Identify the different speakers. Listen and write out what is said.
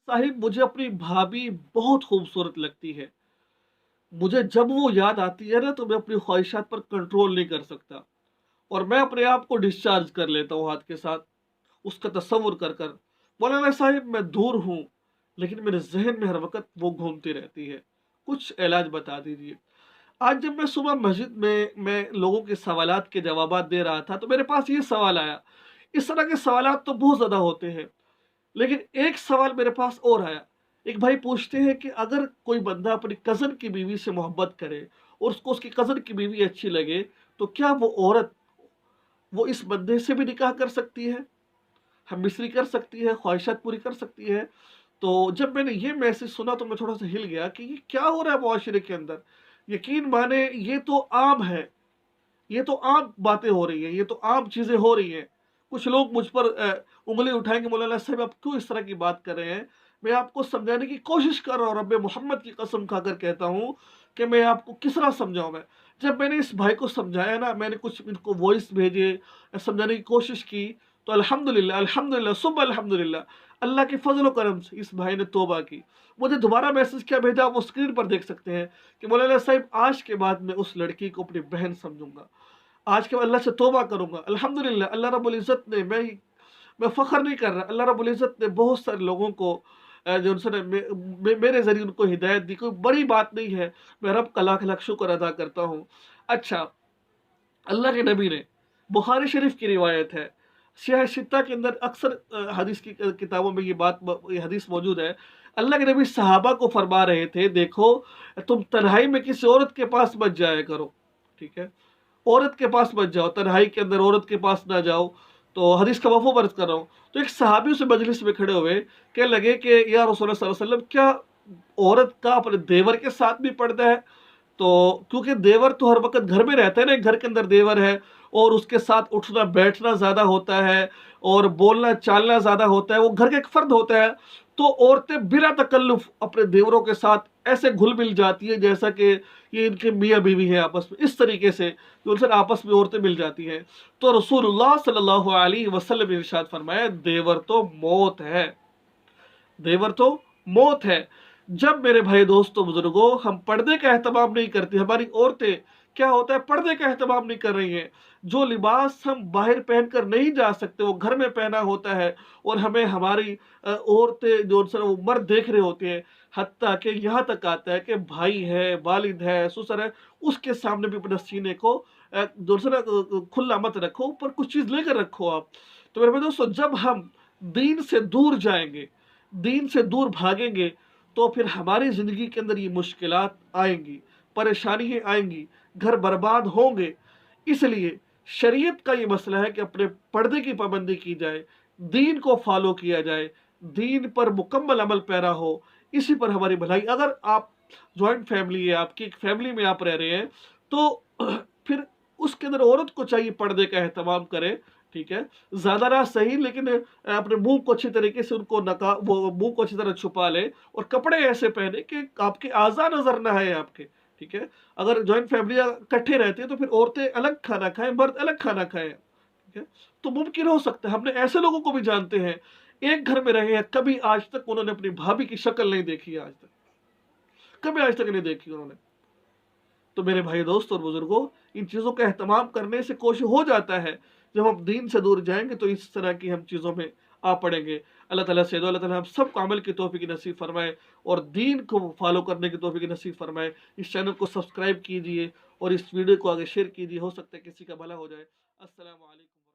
Speaker 1: साहिब मुझे अपनी भाभी बहुत खूबसूरत लगती है। मुझे जब वो याद आती है ना तो मैं अपनी ख्वाहिशात पर कंट्रोल नहीं कर सकता और मैं अपने आप को डिस्चार्ज कर लेता हूँ हाथ के साथ उसका तस्वुर कर कर। मौलाना साहिब मैं दूर हूँ लेकिन मेरे जहन में हर वक्त वो घूमती रहती है। कुछ इलाज बता दीजिए। आज जब मैं सुबह मस्जिद में मैं लोगों के सवालात के जवाबात दे रहा था तो मेरे पास ये सवाल आया। इस तरह के सवालात तो बहुत ज़्यादा होते हैं, लेकिन एक सवाल मेरे पास और आया। एक भाई पूछते हैं कि अगर कोई बंदा अपनी कज़न की बीवी से मोहब्बत करे और उसको उसकी कज़न की बीवी अच्छी लगे, तो क्या वो औरत वो इस बंदे से भी निकाह कर सकती है? हम मिस्री कर सकती है, ख्वाहिशात पूरी कर सकती है? तो जब मैंने ये मैसेज सुना तो मैं थोड़ा-सा हिल गया कि ये क्या हो रहा है मुआशरे के अंदर? यकीन माने ये तो आम है। ये तो आम बातें हो रही हैं, ये तो आम चीज़ें हो रही हैं। कुछ लोग मुझ पर उँगली उठाएँगे, मौलाना साहब आप क्यों इस तरह की बात कर रहे हैं? मैं आपको समझाने की कोशिश कर रहा हूँ, रब्बे मोहम्मद की कसम खाकर कहता हूँ कि मैं आपको किस तरह समझाऊँ मैं। जब मैंने इस भाई को समझाया ना, मैंने कुछ इनको वॉइस भेजे, समझाने की कोशिश की, तो अल्हम्दुलिल्लाह, अल्हम्दुलिल्लाह, सुब्ह अल्हम्दुलिल्लाह, अल्लाह के फ़ज़ल व करम से इस भाई ने तौबा की। मुझे दोबारा मैसेज क्या भेजा, आप वो स्क्रीन पर देख सकते हैं कि मौलाना साहब आज के बाद मैं उस लड़की को अपनी बहन समझूँगा। आज के बाद अल्लाह से तौबा करूँगा। अल्हम्दुलिल्लाह अल्लाह रब्बुल इज़्ज़त ने मैं फ़ख्र नहीं कर रहा, अल्लाह रब्बुल इज़्ज़त ने बहुत सारे लोगों को जो उनसे मेरे ज़रिए उनको हिदायत दी। कोई बड़ी बात नहीं है, मैं रब का लाख-लाख शुक्र अदा करता हूँ। अच्छा, अल्लाह के नबी ने बुखारी शरीफ की रिवायत है, सियाह सित्ता के अंदर अक्सर हदीस की किताबों में ये हदीस मौजूद है। अल्लाह के नबी सहाबा को फरमा रहे थे, देखो तुम तन्हाई में किसी औरत के पास मत जाया करो, ठीक है? औरत के पास मत जाओ, तन्हाई के अंदर औरत के पास ना जाओ। तो हदीस का मफ़हूम अर्ज़ कर रहा हूँ। तो एक सहाबी उस मजलिस में खड़े हुए, कहने लगे कि या रसूलुल्लाह सल्लल्लाहु अलैहि वसल्लम, क्या औरत का अपने देवर के साथ भी पर्दा है? तो क्योंकि देवर तो हर वक़्त घर में रहता है ना, एक घर के अंदर देवर है और उसके साथ उठना-बैठना ज़्यादा होता है और बोलना-चालना ज़्यादा होता है, वो घर का एक फ़र्द होता है। तो औरतें बिला तकल्लुफ़ अपने देवरों के साथ ऐसे घुल-मिल जाती हैं जैसा कि ये इनके मियाँ-बीवी हैं आपस में, इस तरीके से कि उनसे आपस में औरतें मिल जाती हैं। तो रसूलुल्लाह सल्लल्लाहु अलैहि वसल्लम ने इरशाद फरमाया, देवर तो मौत है, देवर तो मौत है। जब मेरे भाई दोस्तों बुजुर्गों हम पर्दे का एहतमाम नहीं करते, हमारी औरतें क्या होता है पर्दे का एहतमाम नहीं कर रही हैं। जो लिबास हम बाहर पहनकर नहीं जा सकते वो घर में पहना होता है और हमें हमारी औरतें जो सर वो मर्द देख रहे होते हैं। हत्ता कि यहाँ तक आता है कि भाई है, वालिद है, ससुर है, उसके सामने भी अपने सीने को जो है ना खुला मत रखो, ऊपर कुछ चीज़ लेकर रखो आप। तो मेरे भाई दोस्तों जब हम दीन से दूर जाएँगे, दीन से दूर भागेंगे, तो फिर हमारी ज़िंदगी के अंदर ये मुश्किलात आएँगी, परेशानियाँ आएँगी, घर बर्बाद होंगे। इसलिए शरीयत का ये मसला है कि अपने पर्दे की पाबंदी की जाए, दीन को फ़ॉलो किया जाए, दीन पर मुकम्मल अमल पैरा हो, इसी पर हमारी भलाई। अगर आप जॉइंट फैमिली है आपकी, एक फैमिली में आप रह रहे हैं, तो फिर उसके अंदर औरत को चाहिए पर्दे का एहतमाम करे, ठीक है? ज़्यादा ना सही लेकिन अपने मुँह को अच्छी तरीके से उनको वो मुँह को अच्छी तरह छुपा ले और कपड़े ऐसे पहने कि आपके आज़ा नज़र ना आए आपके, ठीक है? अगर जॉइंट फैमिलियाँ इकट्ठे रहती हैं तो फिर औरतें अलग खाना खाएँ, मर्द अलग खाना खाएँ, ठीक है? तो मुमकिन हो सकता है, हमने ऐसे लोगों को भी जानते हैं, एक घर में रहे हैं, कभी आज तक उन्होंने अपनी भाभी की शक्ल नहीं देखी है आज तक, कभी आज तक नहीं देखी उन्होंने। तो मेरे भाई दोस्त और बुजुर्गों इन चीज़ों का एहतमाम करने से कोशिश हो जाता है। जब हम दीन से दूर जाएँगे तो इस तरह की हम चीज़ों में आ पड़ेंगे। अल्लाह ताला से दुआ अल्लाह ताला हम सबको अमल की तौफ़ीक नसीब फ़रमाए और दीन को फ़ॉलो करने की तौफ़ीक नसीब फ़रमाए। इस चैनल को सब्सक्राइब कीजिए और इस वीडियो को आगे शेयर कीजिए, हो सकता है किसी का भला हो जाए। अस्सलामु अलैकुम।